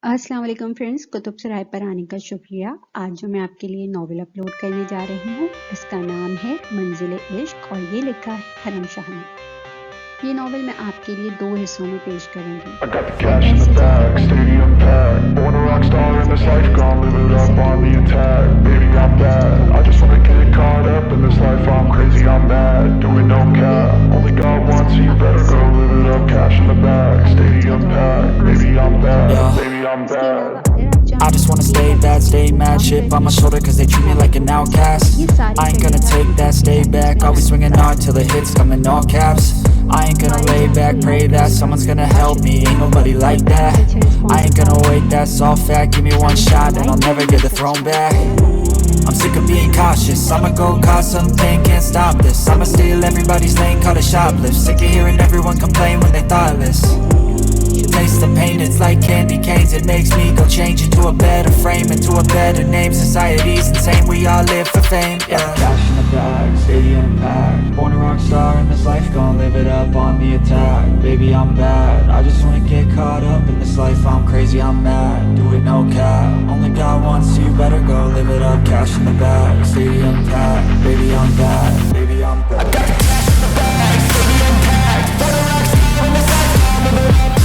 अस्सलाम वालेकुम फ्रेंड्स, कुतुब सराय पर आने का शुक्रिया। आज जो मैं आपके लिए नॉवेल अपलोड करने जा रही हूँ इसका नाम है मंजिल इश्क और ये लिखा है हरम शाह ने। ये नॉवेल मैं आपके लिए 2 हिस्सों में पेश करूंगी। I just wanna stay bad, stay mad, shit on my shoulder cause they treat me like an outcast. I ain't gonna take that, stay back, always swinging hard till the hits come in all caps. I ain't gonna lay back, pray that someone's gonna help me, ain't nobody like that. I ain't gonna wait, that's all fact, give me one shot and I'll never get the throne back. I'm sick of being cautious, I'ma go cause something, can't stop this. I'ma steal everybody's lane, call it shoplift. Sick of hearing everyone complain when they thoughtless. Taste the pain, it's like candy canes. It makes me go change into a better frame, into a better name. Society's insane, we all live for fame, yeah. Cash in the bag, stadium packed. Born a rock star in this life, gon' live it up on the attack. Baby, I'm bad, I just wanna get caught up in this life. I'm crazy, I'm mad, do it no cap. Only God wants, so you better go live it up. Cash in the bag, stadium packed. Baby, I'm bad, baby, I'm bad. I got the cash in the bag, stadium packed. Born a rock star in this life, gon' live it up.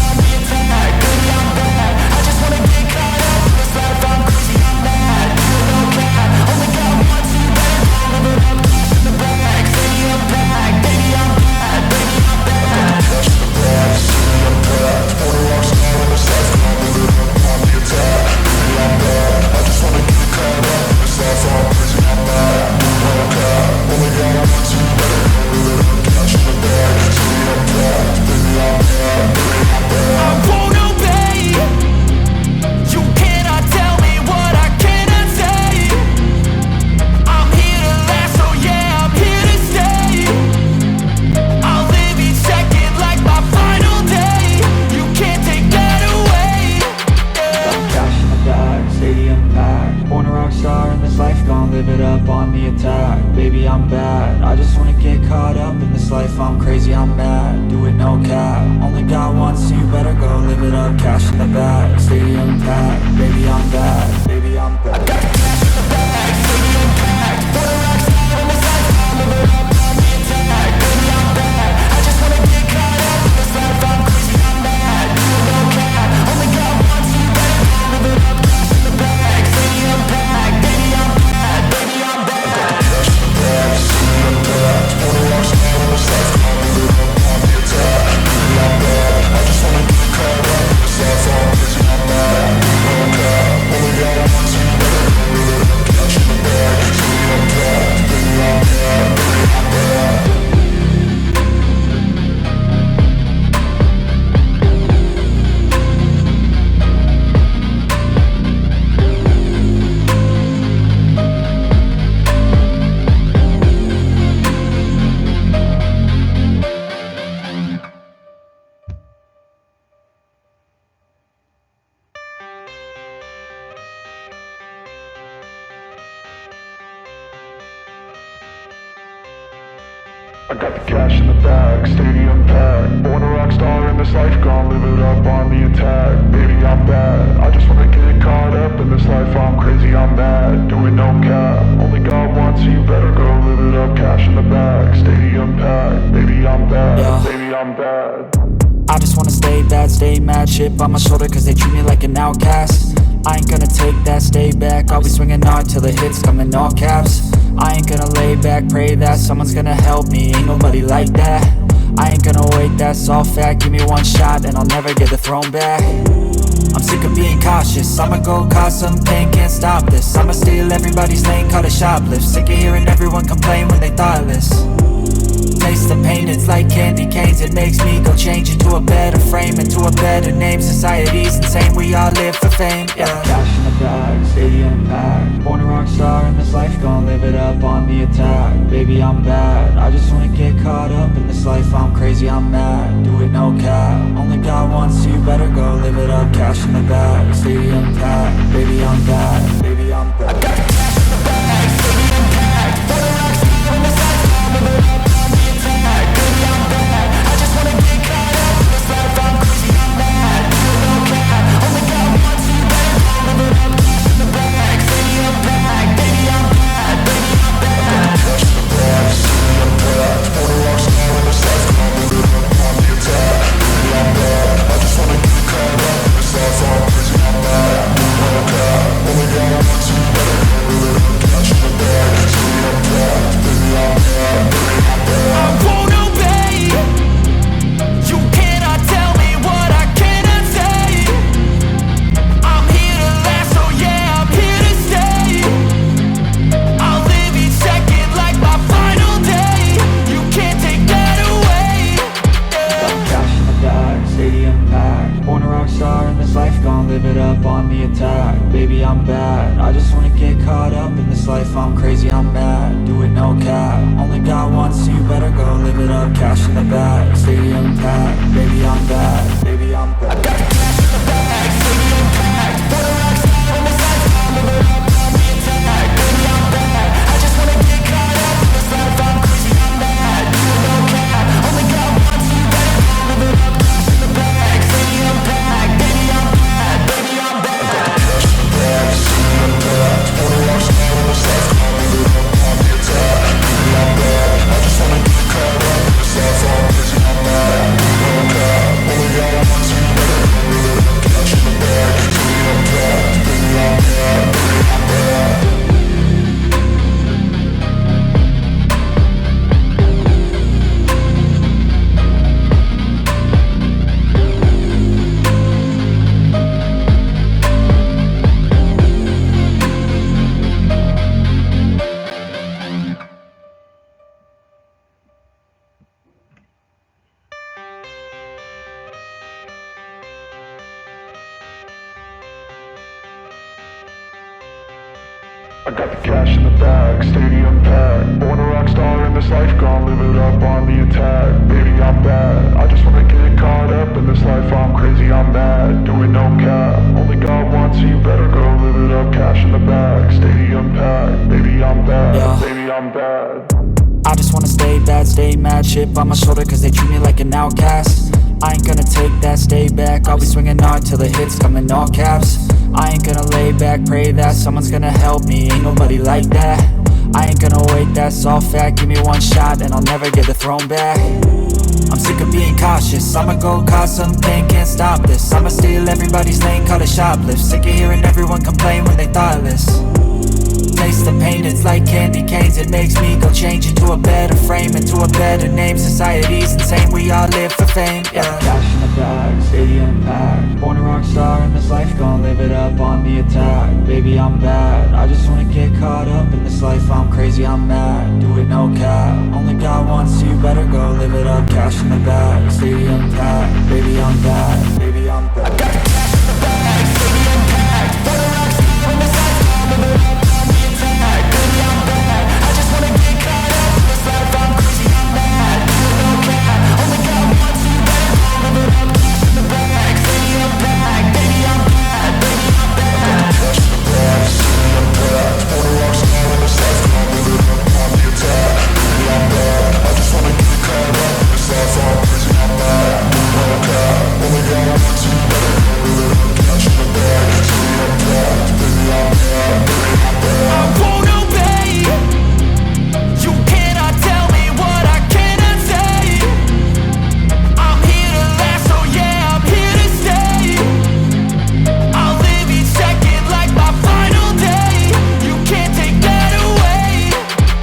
I got the cash in the bag, stadium packed. Born a rock star in this life, gon' live it up on the attack. Baby, I'm bad, I just wanna get caught up in this life. I'm crazy, I'm mad, doing no cap. Only God wants, so you better go live it up. Cash in the bag, stadium packed. Baby, I'm bad, yeah. Baby, I'm bad. I just wanna stay bad, stay mad, shit on my shoulder cause they treat me like an outcast. I ain't gonna take that, stay back, I'll be swinging hard till the hits come in all caps. I ain't gonna lay back, pray that someone's gonna help me, ain't nobody like that. I ain't gonna wait, that's all fact, give me one shot and I'll never get the throne back. I'm sick of being cautious, I'ma go cause something, can't stop this. I'ma steal everybody's lane, call it shoplift. Sick of hearing everyone complain when they thoughtless. Taste the pain, it's like candy canes. It makes me go change into a better frame, into a better name. Society's insane, we all live for fame, yeah. Cash in the bag, stadium packed. Born a rock star in this life, gon' live it up on the attack. Baby, I'm bad, I just wanna get caught up in this life. I'm crazy, I'm mad, do it no cap. Only God wants, so you better go live it up. Cash in the bag, stadium packed. Baby, I'm bad, baby, I'm bad. I got the cash in the bag, stadium packed. Born a rock star in this life, gon' live it up on the attack. Baby, I'm bad, I just wanna get caught up in this life. I'm crazy, I'm mad, do it no cap. Only God wants, so you bad. Born a rock star in this life, gon' live it up on the attack. Baby, I'm bad, I just wanna get caught up in this life. I'm crazy, I'm mad, do it no cap. Only got one, so you better go live it up. Cash in the bag, stadium packed. Baby, I'm bad, baby, I'm bad. I got the cash in the bag, stadium packed. Born a rock star in this life, gon' live it up on the attack. Baby, I'm bad, I just wanna get caught up in this life. I'm crazy, I'm mad, do it no cap. Only got one, so you better go live it up. Cash in the bag, stadium packed. Baby, I'm bad, baby, I'm bad. I got the cash in the bag, stadium packed. Born a rock star in this life, gon' live it up on the attack. Baby, I'm bad, I just wanna get caught up in this life. I'm crazy, I'm mad, do it no cap. Only got one, so you better go live it up. Cash in the bag, stadium packed. Baby, I'm bad, baby, I'm bad. I got the cash in the bag, stadium packed. Born a rock star in this life, gon' live it up on the attack. Baby, I'm bad, I just wanna get caught up in this life. I'm crazy, I'm mad, do it no cap. Only got one, so you better go live it up. Cash in the bag, stadium packed. Baby, I'm bad, yeah. Baby, I'm bad. I just wanna stay bad, stay mad. Chip on my shoulder cause they treat me like an outcast. I ain't gonna take that, stay back. I'll be swinging hard till the hits come in all caps. I ain't gonna lay back, pray that someone's gonna help me. Ain't nobody like that. I ain't gonna wait, that's all fact. Give me one shot and I'll never get the throne back. I'm sick of being cautious, I'ma go cause something, can't stop this. I'ma steal everybody's lane, call it shoplift. Sick of hearing everyone complain when they thoughtless. Taste the pain, it's like candy canes. It makes me go change into a better frame, into a better name. Society's insane, we all live for fame, yeah. Cash in the bag, stadium packed. Born a rock star in this life, gon' live it up on the attack. Baby, I'm bad, I just wanna get caught up in this life. I'm crazy, I'm mad, do it no cap. Only got one, so you better go live it up. Cash in the bag, stadium packed. Baby, I'm bad, baby, I'm bad. I got the cash in the bag, stadium packed. Born a rock star in this life, gon' live it up. Baby, I'm bad, I just wanna get caught up in this life. I'm crazy, I'm mad, do it no cap. Only got one, so you better go live it up. Cash in the bag, stadium packed. Baby, I'm bad, baby, I'm bad. Cash in the bag, stadium packed. Born a rock star in this life, gon' live it up on the attack. Baby, I'm bad, I just wanna get caught up in this life. I'm crazy, I'm mad, do it no cap. Only got one, so you better go live it up. Cash in the bag, stadium packed. Baby, I'm bad, baby, I'm bad. I won't obey. You cannot tell me what I cannot say. I'm here to last, so yeah, I'm here to stay. I'll live each second like my final day. You can't take that away,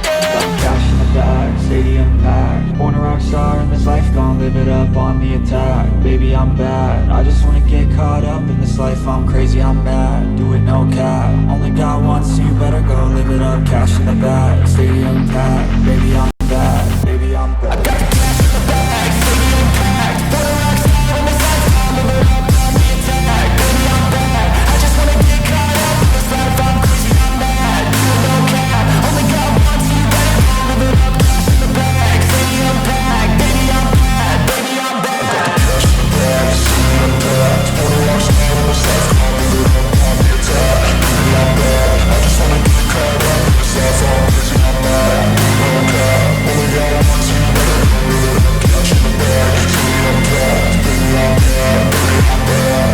yeah. Cash in the bag, stadium packed. Born a rock star in this life, gon' live it up on the attack. Baby, I'm bad, I just wanna get caught up in this life. I'm crazy, I'm mad, do it no cap. Only got one, so you better go live it up. Cash in the bag, stadium packed. Baby, I'm bad, baby, I'm bad. I got the cash in the bag, stadium packed. Born a rock star in this life, gon' live it up on the attack. Baby, I'm bad, I just wanna get caught up in this life. I'm crazy, I'm mad, do it no cap. Only got one, so you better go live it up. Cash in the bag, stadium packed. Baby, I'm bad, baby, I'm bad. I got the cash in the bag, stadium packed. Born a rock star in this life, gon' live it up on the attack. Baby, I'm bad, I just wanna get caught up in this life. I'm crazy, I'm mad, do it no cap. Only got one, so you better go live it up. Cash in the bag, stadium packed. Baby, I'm bad, baby, I'm bad.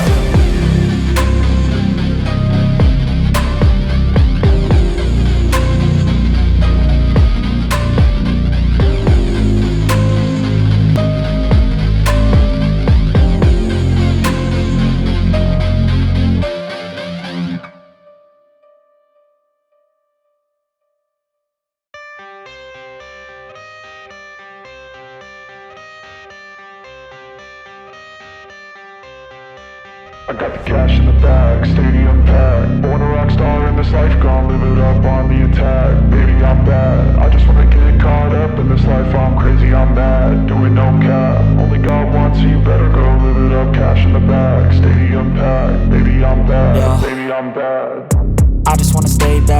I got the cash in the bag, stadium packed. Born a rock star in this life, gon' live it up on the attack. Baby, I'm bad, I just wanna get caught up in this life. I'm crazy, I'm mad, do it no cap. Only got one, so you better go live it up. Cash in the bag.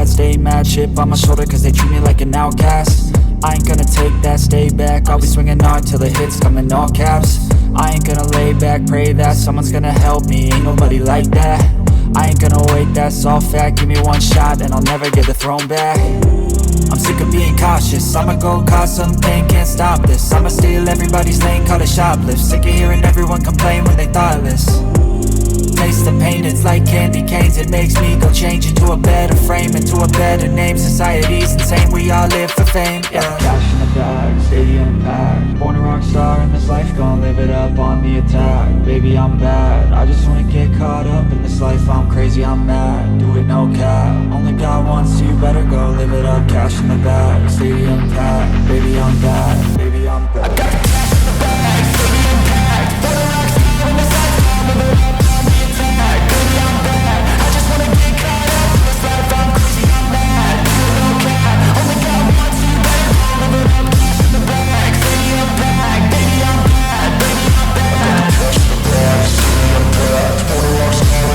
bad, stay mad, chip on my shoulder cause they treat me like an outcast. I ain't gonna take that, stay back, I'll be swinging hard till the hits come in all caps. I ain't gonna lay back, pray that someone's gonna help me, ain't nobody like that. I ain't gonna wait, that's all fact, give me one shot and I'll never get the throne back. I'm sick of being cautious, I'ma go cause some pain, can't stop this. I'ma steal everybody's lane, call it shoplift. Sick of hearing everyone complain when they thoughtless. Taste the pain, it's like candy canes. It makes me go change into a better frame, into a better name. Society's insane, we all live for fame, yeah. Cash in the bag, stadium packed. Born a rock star in this life, gon' live it up on the attack. Baby, I'm bad, I just wanna get caught up in this life. I'm crazy, I'm mad, do it no cap. Only God wants to, you better go live it up. Cash in the bag, stadium packed. Baby, I'm bad, baby, I'm bad. I got the cash in the bag, stadium packed. Born a rock star in this life, gon' live it up on the attack. Baby, I'm bad, I just wanna get caught up in this life. I'm crazy, I'm mad, do it no cap. Only God wants to, you better go live it up. Cash in the bag, stadium packed. Baby, I'm bad, baby, I'm bad.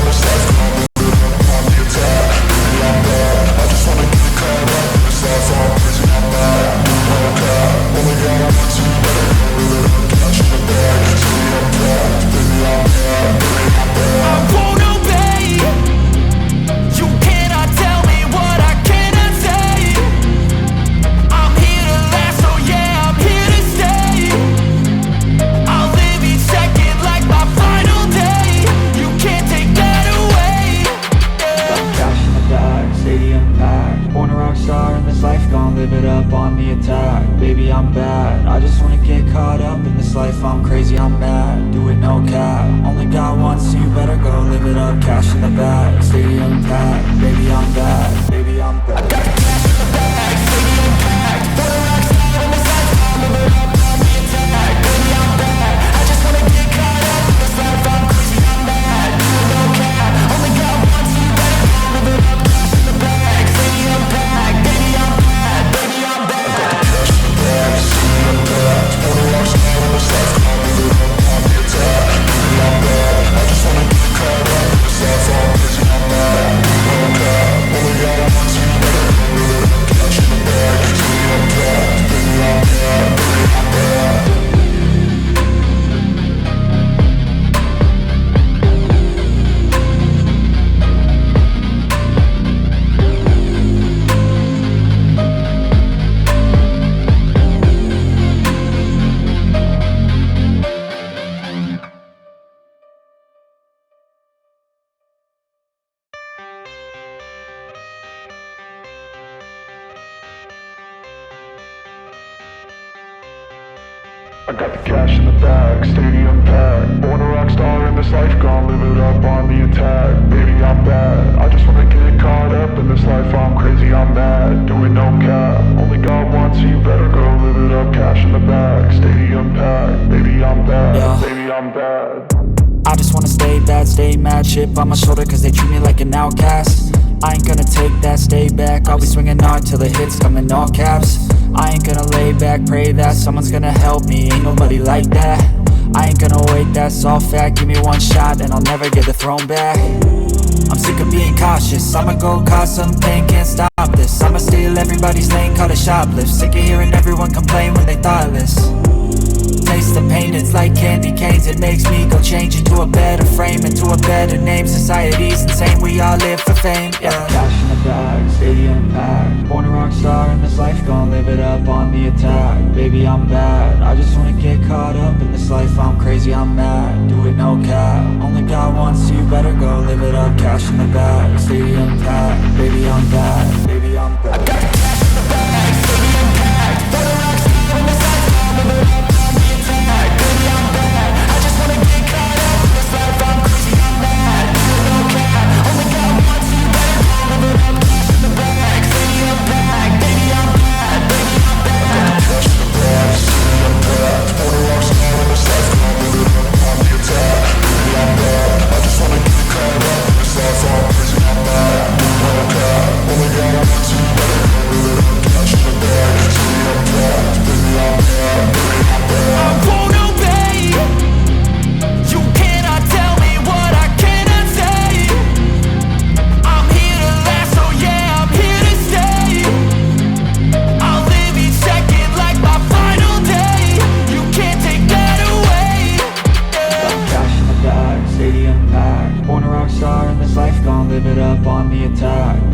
Cash in the bag, stadium packed. Born a rock star in this life, gon' live it up on the attack. Baby, I'm bad, I just wanna get caught up in this life. I'm crazy, I'm mad, do it no cap. Only God wants to, you better go live it up. Cash in the bag, stadium packed. Baby, I'm bad, baby, I'm bad. I won't obey. You cannot tell me what I cannot say. I'm here to last, so yeah, I'm here to stay. I'll live each second like my final day. You can't take that away. Got cash in the bag, stadium packed. Born a rock star in this life, gon' live it up on the attack. Baby, I'm bad, I just wanna get caught up in this life. I'm crazy, I'm mad, do it no cap. Only God wants to, you better go live it up. Cash in the bag, stadium packed. Baby, I'm bad, baby, I'm bad. I got the cash in the bag, stadium packed. Born a rock star in this life, gon' live it up on the attack. Baby, I'm bad, I just wanna get caught up in this life. I'm crazy, I'm mad, do it no cap. Only God wants to, you better go live it up. Cash in the bag, stadium packed. Baby, I'm bad, baby, I'm bad. I got the cash in the bag, stadium packed. Born a rock star in this life, gon' live it up on the attack. Baby, I'm bad, I just wanna get caught up in this life. I'm crazy, I'm mad, do it no cap. Only God wants to, you better go live it up. Cash in the bag, stadium packed. Baby, I'm bad, baby, I'm bad. I got the cash in the bag, stadium packed. Born a rock star in this life, gon' live it up on the attack. Baby, I'm bad, I just wanna get caught up in this life. I'm crazy, I'm mad, do it no cap. Only God wants you, you better go live it up. Cash in the bag, stadium packed. Baby, I'm bad, yeah. Baby, I'm bad. I just wanna stay bad, stay mad, chip on my shoulder cause they treat me like an outcast. I ain't gonna take that, stay back, I'll be swinging hard till the hits come in all caps. I ain't gonna lay back, pray that someone's gonna help me, ain't nobody like that. I ain't gonna wait, that's all fact, give me one shot and I'll never get the throne back. I'm sick of being cautious, I'ma go cause some pain, can't stop this. I'ma steal everybody's lane, call it shoplift. Sick of hearing everyone complain when they thoughtless. Taste the pain, it's like candy canes. It makes me go change into a better frame, into a better name. Society's insane, we all live for fame, yeah. Cash in the bag, stadium packed. Born a rock star in this life, gon' live it up on the attack. Baby, I'm bad, I just wanna get caught up in this life. I'm crazy, I'm mad, do it no cap. Only God wants you, better go live it up. Cash in the bag, stadium packed. Baby, I'm bad, baby, I'm bad. I got the cash in the bag, stadium packed. Born a rock star in this life, gon' live it up on the attack. Baby, I'm bad, I just wanna get caught up in this life. I'm crazy, I'm mad, do it no cap. Only God wants you, better go live it up. Cash in the bag, stadium packed. Baby, I'm bad, baby, I'm bad. Cash in the bag, stadium packed. Born a rock star in this life, gon' live it up on the attack. Baby, I'm bad, I just wanna get caught up in this life. I'm crazy, I'm mad, do it no cap. Only God wants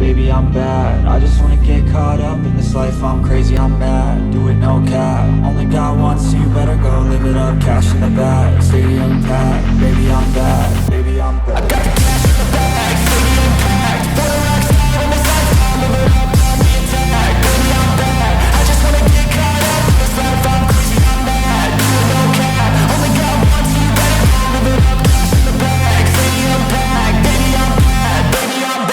baby I'm bad. I just wanna get caught up in this life, I'm crazy, I'm mad. Do it no cap, only got one, so you better go live it up. Cash in the bag, stadium packed, baby I'm bad, baby I'm bad. I got the cash in the bag, stadium packed. Wanna rock star in this life, I'm live it up, on the attack, baby I'm bad. I just wanna get caught up in this life, I'm crazy, I'm mad. Do it no cap, only got one, so you better go live it up. Cash in the bag, stadium packed, baby I'm bad, baby I'm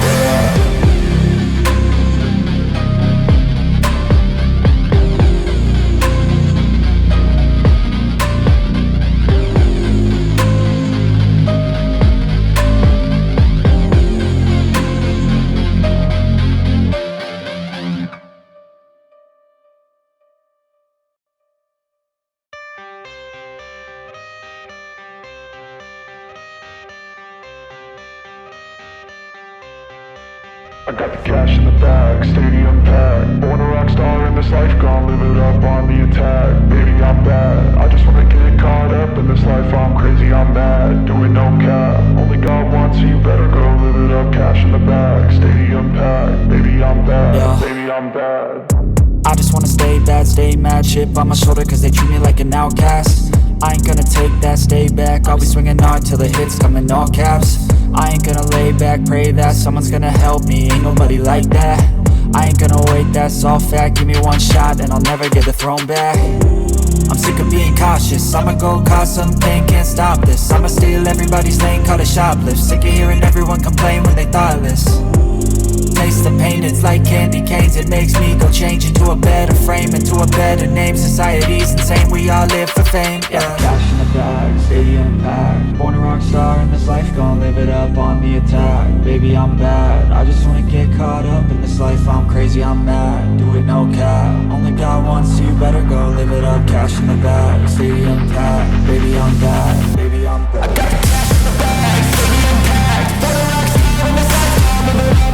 bad. I got the cash in the bag, stadium packed. Wanna rock star in this life, I'm live it up, on the attack, baby I'm bad. I just wanna get caught up in this life, I'm crazy, I'm mad. Do it no cap, only got one, so you better go live it up. Cash in the bag, stadium packed, baby I'm bad, baby I'm bad. I got the cash in the bag, stadium packed. Born a rock star in this life, gonna live it up on the attack. Baby, I'm bad. I just wanna get caught up in this life, I'm crazy, I'm mad. Do it no cap, only got one, so you better go live it up. Cash in the bag, stadium packed. Baby, I'm bad, yeah. Baby, I'm bad. I just wanna stay bad, stay mad, chip on my shoulder cause they treat me like an outcast. I ain't gonna take that, stay back, I'll be swinging hard till the hits come in all caps. I ain't gonna lay back, pray that someone's gonna help me, ain't nobody like that. I ain't gonna wait, that's all fact, give me one shot and I'll never get the throne back. I'm sick of being cautious, I'ma go cause something, can't stop this. I'ma steal everybody's lane, call it shoplift. Sick of hearing everyone complain when they thoughtless. Taste the pain, it's like candy canes. It makes me go change into a better frame, into a better name. Society's insane, we all live for fame, yeah. Cash in the bag, stadium packed. Born a rock star in this life, gonna live it up on the attack. Baby, I'm bad, I just wanna get caught up in this life, I'm crazy, I'm mad. Do it no cap, only got one, so you better go live it up. Cash in the bag, stadium packed. Baby, I'm bad, baby, I'm bad. I got the cash in the bag, stadium packed. Born a rock star in this life, gonna live it up.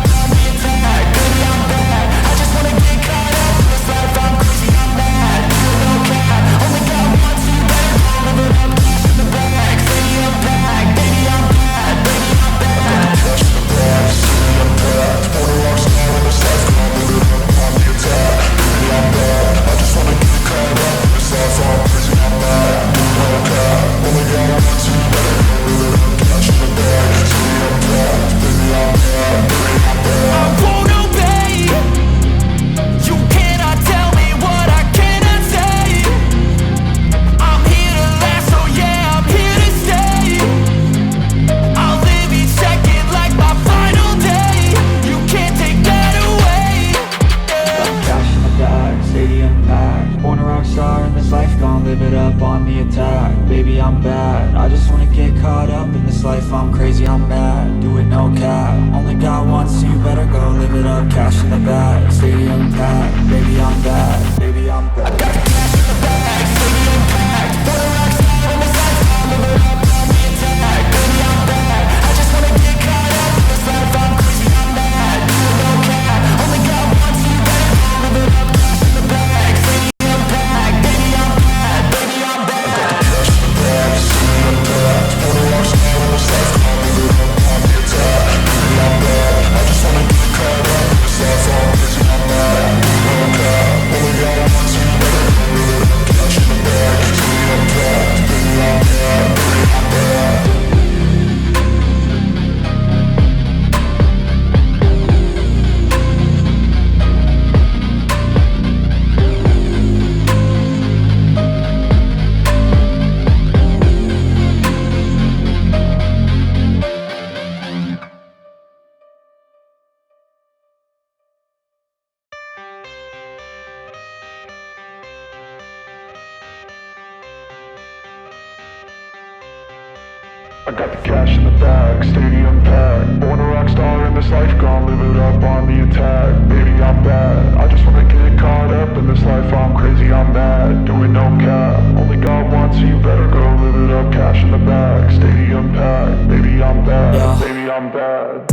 I got the cash in the bag, stadium packed. Born a rock star in this life, gonna live it up on the attack. Baby, I'm bad, I just wanna get caught up in this life, I'm crazy, I'm mad. Doing no cap, only got one, so you better go live it up. Cash in the bag, stadium packed. Baby, I'm bad, baby, I'm bad.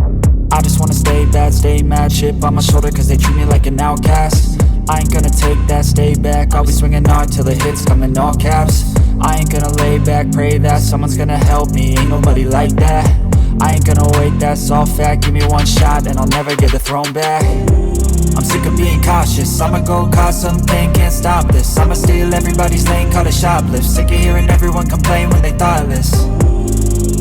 I just wanna stay bad, stay mad, chip on my shoulder cause they treat me like an outcast. I ain't gonna take that, stay back, I'll be swinging hard till the hits come in all caps. I ain't gonna lay back, pray that someone's gonna help me, ain't nobody like that. I ain't gonna wait, that's all fact, give me one shot and I'll never get the throne back. I'm sick of being cautious, I'ma go cause some pain, can't stop this. I'ma steal everybody's lane, call it shoplift. Sick of hearing everyone complain when they thoughtless.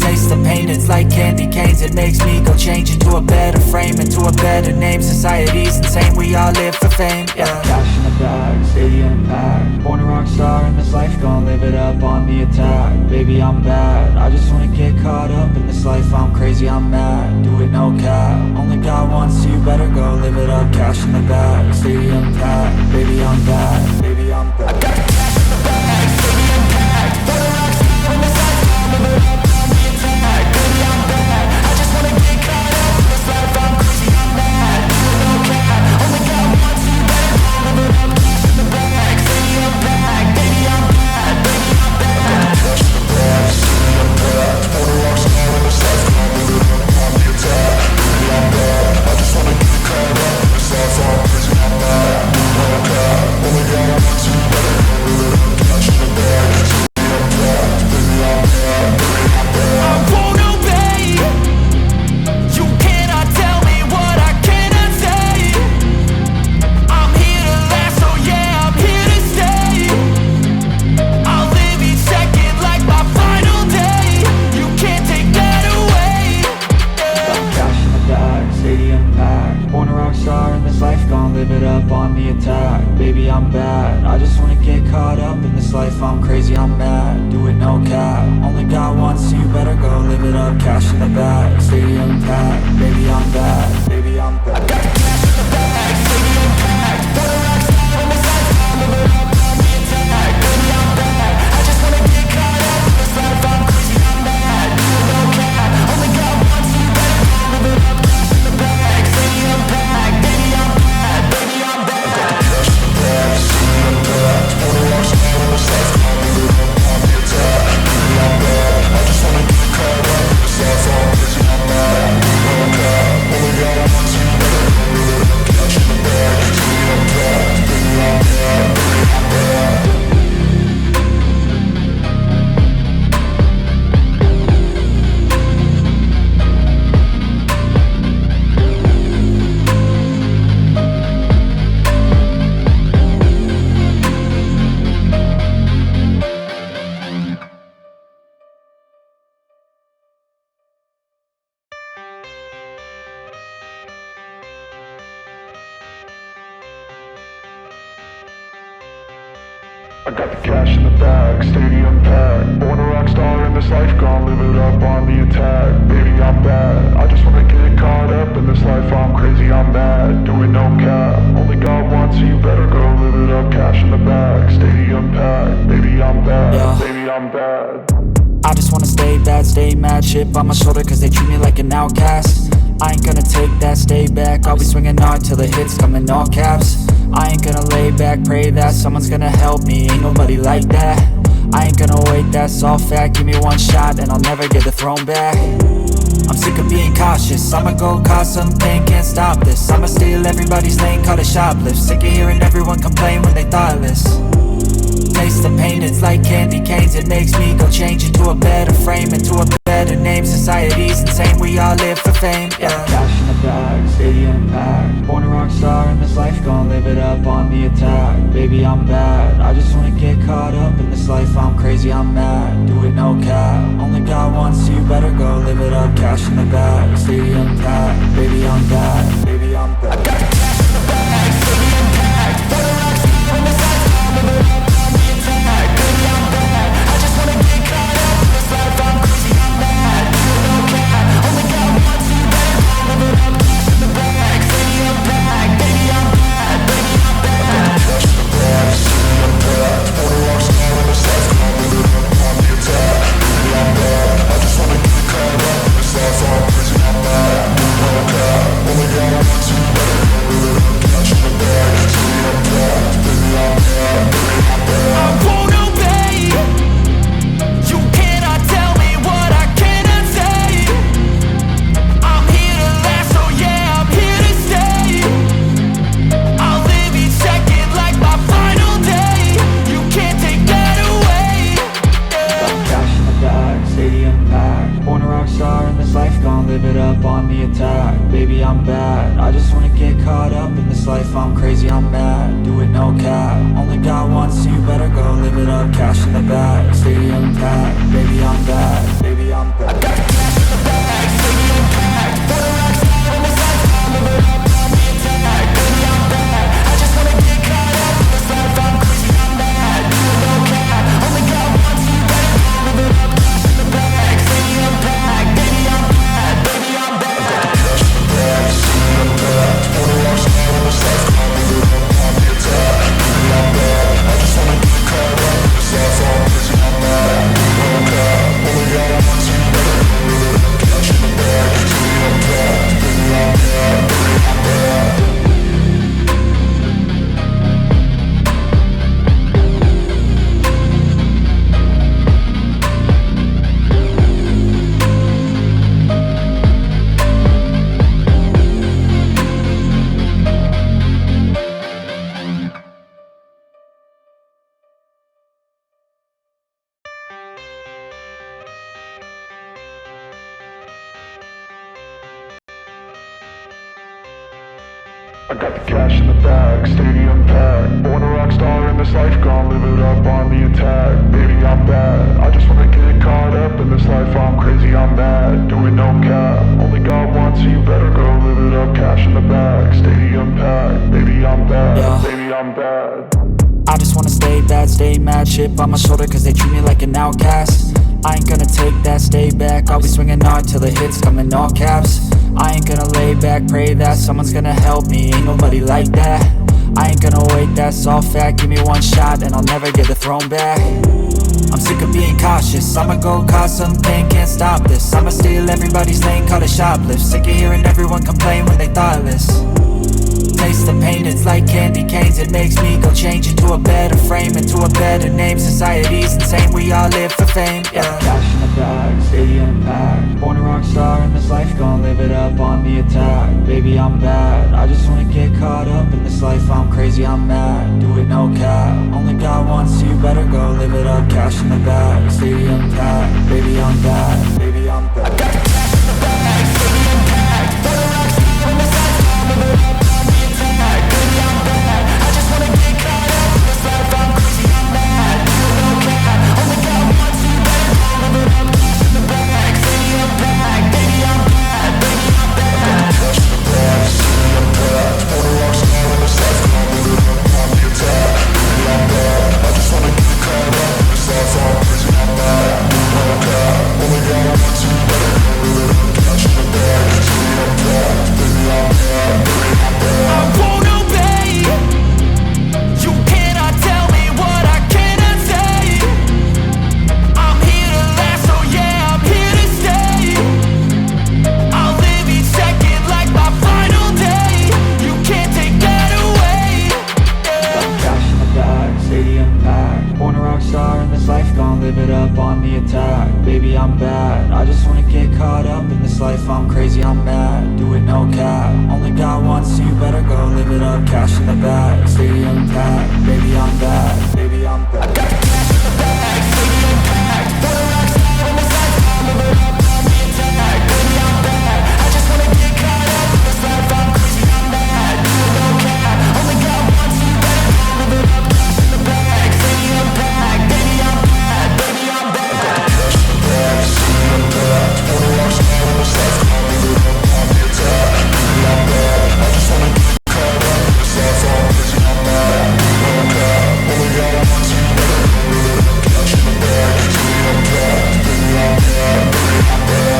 Taste the pain, it's like candy canes. It makes me go change into a better frame, into a better name. Society's insane, we all live for fame, yeah. Cash in the bag, stadium packed. Born a rock star in this life, gon' live it up on the attack. Baby, I'm bad, I just wanna get caught up in this life. I'm crazy, I'm mad, do it no cap. Only God wants you, better go live it up. Cash in the bag, stadium packed. Baby, I'm bad, baby, I'm bad. I got the cash in the bag, stadium packed. Born a rock star in this life, gon' live it up. I got the cash in the bag, stadium packed. Born a rock star in this life, gon' live it up on the attack. Baby, I'm bad, I just wanna get caught up in this life. I'm crazy, I'm mad, doing no cap. Only God wants you, better go live it up. Cash in the bag, stadium packed. Baby, I'm bad, yeah. Baby, I'm bad. I just wanna stay bad, stay mad, chip on my shoulder cause they treat me like an outcast. I ain't gonna take that, stay back, I'll be swinging hard till the hits come in all caps. I ain't gonna lay back, pray that someone's gonna help me, ain't nobody like that. I ain't gonna wait, that's all fact, give me one shot and I'll never get the throne back. I'm sick of being cautious, I'ma go cause some pain, can't stop this. I'ma steal everybody's lane, call it shoplift. Sick of hearing everyone complain when they thoughtless. Taste the pain, it's like candy canes. It makes me go change into a better frame, into a better name. Society's insane, we all live for fame, yeah. Cash in the bag, stadium packed. Born a rock star in this life, gon' live it up on the attack. Baby, I'm bad, I just wanna get caught up in this life. I'm crazy, I'm mad, do it no cap. Only God wants you, better go live it up. Cash in the bag, stadium packed. Baby, I'm bad, baby, I'm bad. I got the cash in the bag, stadium packed. Born a rock star in this life, gon' live it up. Only God stadium packed. Born a rock star in this life, gon' live it up on the attack. Baby, I'm bad, I just wanna get caught up in this life. I'm crazy, I'm mad, do it no cap. Only got one, so you better go live it up. Cash in the bag, stadium packed. Baby, I'm bad, baby, I'm bad. I got the cash in the bag, stadium packed. Born a rock star in this life, gon' live it up on the attack. Baby, I'm bad, I just wanna get caught up in this life. I'm crazy, I'm mad, do it no cap. Only got one, so you better go live it up. Cash in the bag, stadium packed. Baby, I'm bad, baby, I'm bad. I got the cash in the bag, stadium packed. Born a rock star in this life, gon' live it up on the attack. Baby, I'm bad, I just wanna get caught up in this life. I'm crazy, I'm mad, do it no cap. Only got one, so you better go live it up. Cash in the bag, stadium packed. Baby, I'm bad, baby, I'm bad. I got the cash in the bag, stadium packed. Born a rock star in this life, gon' live it up on the attack. Baby, I'm bad, I just wanna get caught up in this life. I'm crazy, I'm mad, do it no cap. Only got one, so you better go live it up. Cash in the bag, stadium packed. Baby, I'm bad, baby, I'm bad. I just wanna stay bad, stay mad, chip on my shoulder cause they treat me like an outcast. I ain't gonna take that, stay back, I'll be swinging hard till the hits come in all caps. I ain't gonna lay back, pray that someone's gonna help me, ain't nobody like that. I ain't gonna wait, that's all fact, give me one shot and I'll never get the throne back. I'm sick of being cautious, I'ma go cause something, can't stop this. I'ma steal everybody's lane, call it shoplift. Sick of hearing everyone complain when they thoughtless. Taste the pain, it's like candy canes. It makes me go change into a better frame, into a better name. Society's insane, we all live for fame, yeah. Cash in the bag, stadium packed. Born a rock star in this life, gon' live it up on the attack. Baby, I'm bad, I just wanna get caught up in this life. I'm crazy, I'm mad, do it no cap. Only got one, so you better go live it up. Cash in the bag, stadium packed. Baby, I'm bad, baby, I'm bad. I got the cash in the bag, stadium packed. Born a rock star in this life, gon' live it up. Baby, I'm bad, I just wanna get caught up in this life. I'm crazy, I'm mad, do it no cap. Only got one, so you better go live it up. Cash in the bag, stadium packed. Baby, I'm bad, baby, I'm bad. I got the cash in the bag, stadium packed. Born a rock star in this life, gon' live it up on the attack. Baby, I'm bad, I just wanna get caught up in this life. I'm crazy, I'm mad, do it no cap. Only got one, so you better go live it up. Cash in the bag, stadium packed. Baby, I'm bad, baby, I'm bad. I won't obey. You cannot tell me what I cannot say. I'm here to last, so yeah, I'm here to stay. I'll live each second like my final day. You can't take that away, yeah. Got cash in the bag, stadium packed. Born a rock star in this life, gon' live it up on the attack. Baby, I'm bad, I just wanna get caught up in this life. I'm crazy, I'm mad, do it no cap. Only got one, so you better go live it up. Cash in the bag, stadium packed. Baby, I'm bad, baby, I'm bad. I got the cash in the bag, stadium packed. Born a rock star in this life, gon' live it up on the attack. Baby, I'm bad, I just wanna get caught up in this life. I'm crazy, I'm mad, do it no cap. Only got one, so you better go live it up. Cash in the bag, stadium packed. Baby, I'm bad, baby, I'm bad. I got the cash in the bag, stadium packed. Born a rock star in this life, gon' live it up on the attack. Baby, I'm bad, I just wanna get caught up in this life. I'm crazy, I'm mad, do it no cap. Only got one, so you better go live it up. Cash in the bag, stadium packed. Baby, I'm bad, baby, I'm bad.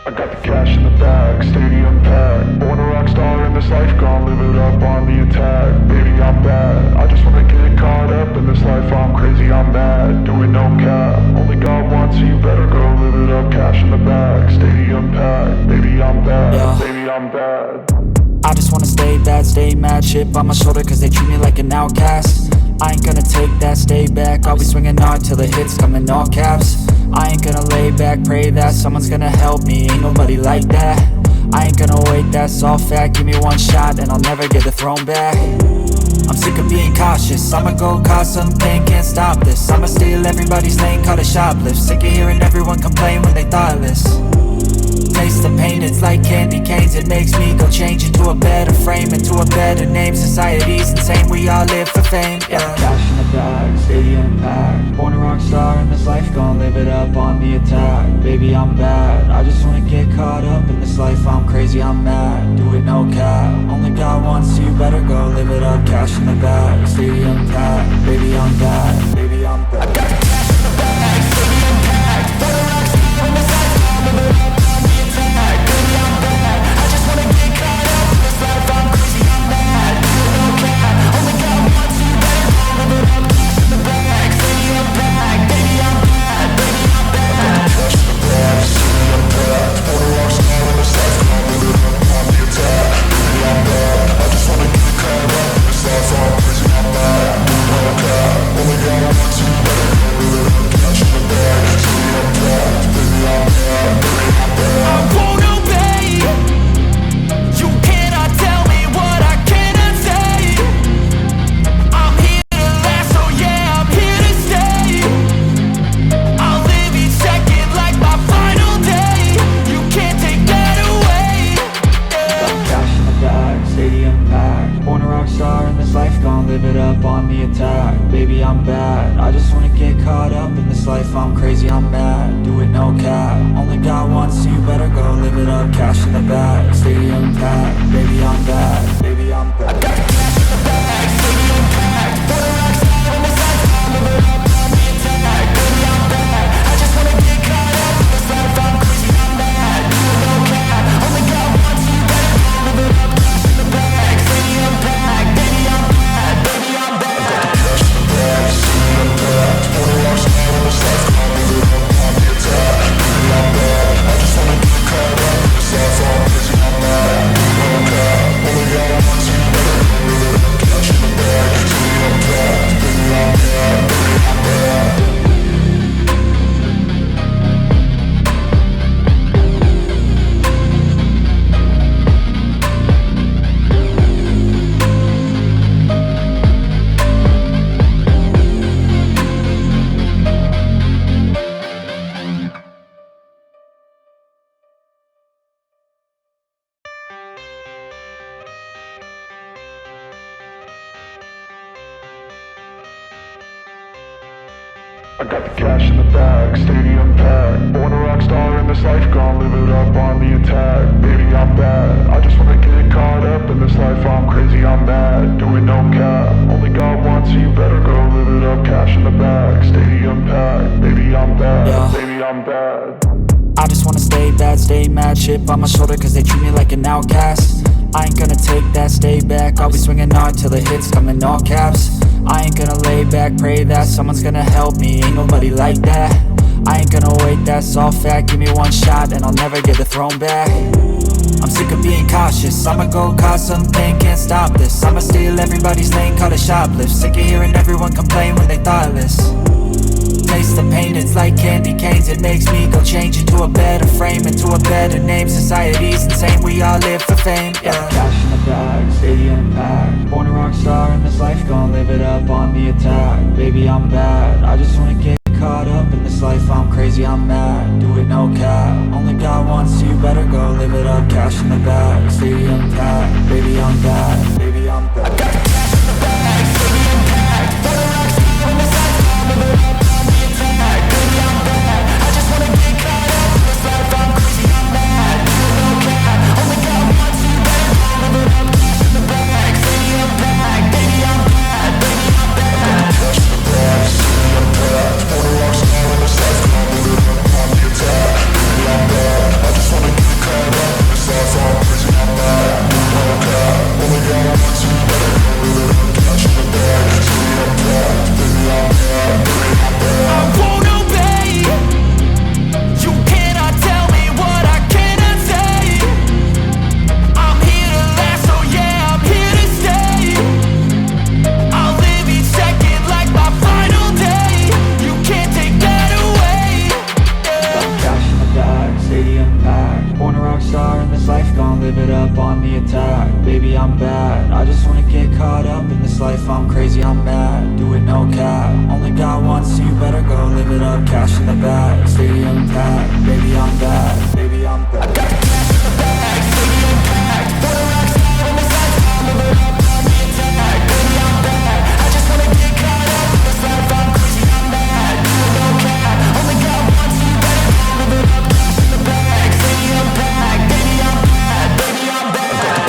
I got the cash in the bag, stadium packed. Born a rock star in this life, gon' live it up on the attack. Baby, I'm bad, I just wanna get caught up in this life. I'm crazy, I'm mad, do it no cap. Only got one, so you better go live it up. unpacked. Baby, I'm bad, yeah. Baby, I'm bad. I just wanna stay bad, stay mad, chip on my shoulder cause they treat me like an outcast. I ain't gonna take that, stay back, I'll be swinging hard till the hits come in all caps. I ain't gonna lay back, pray that someone's gonna help me, ain't nobody like that. I ain't gonna wait, that's all fact, give me one shot and I'll never get the throne back. I'm sick of being cautious, I'ma go cause some pain, can't stop this. I'ma steal everybody's lane, call it shoplift. Sick of hearing everyone complain when they thoughtless. Taste the pain, it's like candy canes. It makes me go change into a better frame, into a better name. Society's insane, we all live for fame, yeah. Cash in the bag, stadium packed. Born a rock star in this life, gon' live it up on the attack. Baby, I'm bad, I just wanna get caught up in this life. I'm crazy, I'm mad, do it no cap. Only God wants you, better go live it up. Cash in the bag, stadium packed. Baby, I'm bad, baby, I'm bad. I got the cash in the bag, stadium packed. Born a rock star in this life, gon' live it up. I got the cash in the bag, stadium packed. Born a rock star in this life, gon' live it up on the attack. Baby, I'm bad, I just wanna get caught up in this life. I'm crazy, I'm mad, doing no cap. Only God wants you, better go live it up. Cash in the bag, stadium packed. Baby, I'm bad, yeah. Baby, I'm bad. I just wanna stay bad, stay mad, chip on my shoulder cause they treat me like an outcast. I ain't gonna take that, stay back, I'll be swinging hard till the hits come in all caps. I ain't gonna lay back, pray that someone's gonna help me, ain't nobody like that. I ain't gonna wait, that's all fact, give me one shot and I'll never get the throne back. I'm sick of being cautious, I'ma go cause some pain, can't stop this. I'ma steal everybody's lane, call it shoplift. Sick of hearing everyone complain when they thoughtless. Taste the pain, it's like candy canes. It makes me go change into a better frame, into a better name. Society's insane, we all live for fame, yeah. Cash in the bag, stadium packed. Born a rock star in this life, gon' live it up on the attack. Baby, I'm bad, I just wanna get caught up in this life. I'm crazy, I'm mad, do it no cap. Only God wants you, better go live it up. Cash in the bag, stadium packed. Baby, I'm bad, baby, I'm bad. I got the cash in the bag, stadium packed. Born a rock star in this life, gon' live it up on the attack. Baby, I'm bad, I just wanna get caught up in this life. I'm crazy, I'm mad, do it no cap. Only God wants you, better go live it up. Cash in the bag, stadium packed. Baby, I'm bad, baby, I'm bad. Cash in the bag, stadium packed. Born a rock star in this life, gon' live it up on the attack. Baby, I'm bad, I just wanna get caught up in this life. I'm crazy, I'm mad, do it no cap. Only God wants rock star in this life, gon' live it up on the attack. Baby, I'm bad, I just wanna get caught up in this life. I'm crazy, I'm mad, do it no cap. Only got one, so you better go live it up. Cash in the bag, stadium packed. Baby, I'm bad, baby, I'm bad. I got the cash in the bag, stadium packed. Wanna rock star in this life, gon' live it up on the attack. Baby, I'm bad, I just wanna get caught up in this life. I'm crazy, I'm mad, do it no cap. Only got one, so you better go live it up. Cash in the bag, stadium packed. Baby, I'm bad, baby, I'm bad.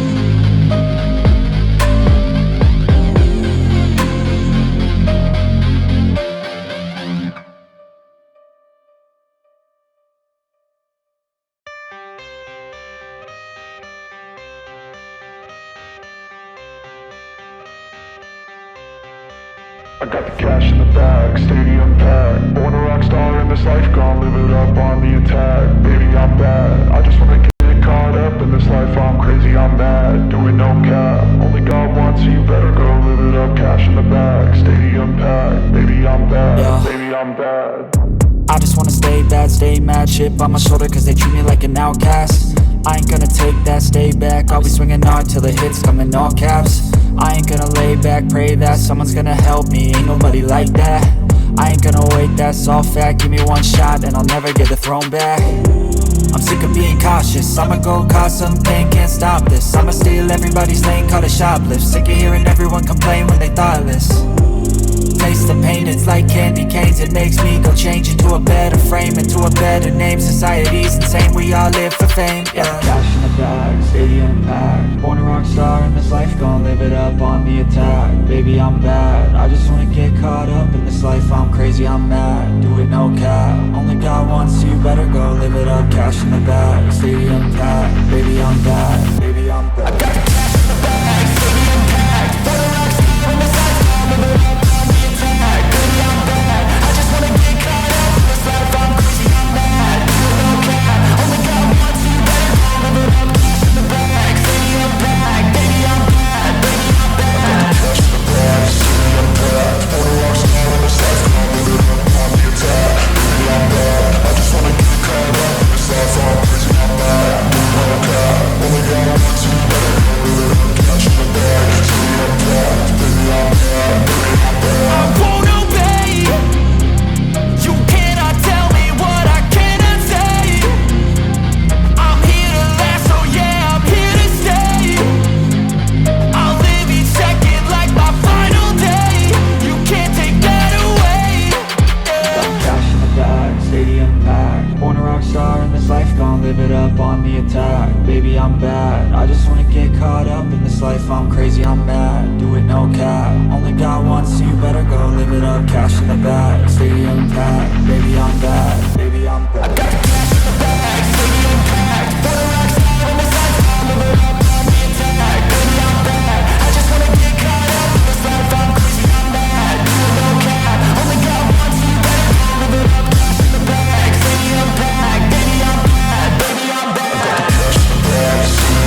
I got the cash in the bag, stadium packed. Wanna rock star in this life, gon' live it up on the attack. Baby, I'm bad, I just wanna get caught up in this life. I'm crazy, I'm mad, do it no cap. Only got one, so you better go live it up. Cash in the bag, stadium packed. Baby, I'm bad, baby, I'm bad. I got the cash in the bag, stadium packed. Born a rock star in this life, gon' live it up on the attack. Baby, I'm bad, I just wanna get caught up in this life. I'm crazy, I'm mad, do it no cap. Only got one, so you better go live it up. Cash in the bag, stadium packed. Baby, I'm bad, yeah. Baby, I'm bad. I just wanna stay bad, stay mad. Chip on my shoulder cause they treat me like an outcast. I ain't gonna take that, stay back. I'll be swinging hard till the hits come in all caps. I ain't gonna lay back, pray that someone's gonna help me. Ain't nobody like that. I ain't gonna wait, that's all fact. Give me one shot and I'll never get the throne back. I'm sick of being cautious, I'ma go cause something, can't stop this. I'ma steal everybody's lane, call it shoplift. Sick of hearing everyone complain when they thoughtless. Taste the pain, it's like candy canes. It makes me go change into a better frame, into a better name. Society's insane, we all live for fame, yeah. Cash in the bag, stadium packed. Born a rock star in this life, gon' live it up on the attack. Baby, I'm bad, I just wanna get caught up in this life. I'm crazy, I'm mad, do it no cap. Only got one, so you better go live it up. Cash in the bag, stadium packed. Baby, I'm bad, baby, I'm bad. I got the cash in the bag, stadium packed. Born a rock star in this life, gon' live it up. Baby, I'm bad, I just wanna get caught up in this life. I'm crazy, I'm mad, do it no cap. Only got one, so you better go live it up. Cash in the bag, stadium packed. Baby, I'm bad, baby, I'm bad. I got the cash in the bag, stadium packed. Wanna rock star in this life, gon' live it up on the attack. Baby, I'm bad, I just wanna get caught up in this life. I'm crazy, I'm mad, do it no cap. Only got one, so you better go live it up. Cash in the bag, stadium packed. Baby, I'm bad, baby, I'm bad. I won't obey. You cannot tell me what I cannot say. I'm here to last, so yeah, I'm here to stay. I'll live each second like my final day. You can't take that away, yeah. Got cash in the bag, stadium packed. Born a rock star in this life, gon' live it up on the attack. Baby, I'm bad, I just wanna get caught up in this life. I'm crazy, I'm mad, do it no cap. Only got one, so you better go live it up. Cash in the bag, stadium packed. Baby, I'm bad, baby, I'm bad. I got the cash in the bag, stadium packed. Born a rock star in this life, gon' live it up on the attack. Baby, I'm bad, I just wanna get caught up in this life. I'm crazy, I'm mad, do it no cap. Only got one, so you better go live it up. Cash in the bag, stadium packed. Baby, I'm bad, baby, I'm bad.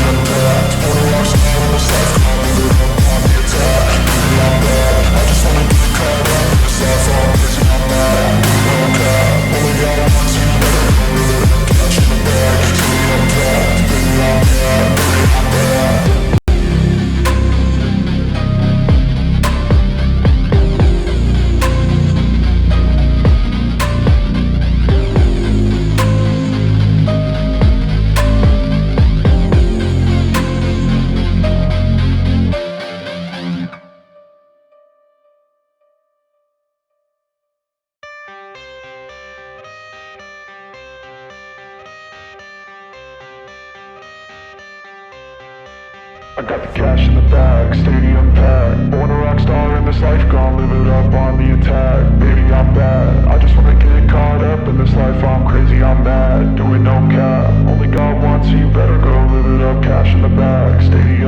I got the cash in the bag, stadium packed. Born a rock star in this life, gon' live it up on the attack. Baby, I'm bad, I just wanna get caught up in this life. I'm crazy, I'm mad, do it no cap. Only got one, so you better go live it up. Cash in the bag, stadium packed. Baby, I'm bad, baby, I'm bad. I got the cash in the bag, stadium packed. Born a rock star in this life, gon' live it up on the attack. Baby, I'm bad, I just wanna get caught up in this life. I'm crazy, I'm mad, do it no cap. Only got one, so you better go live it up. Cash in the bag, stadium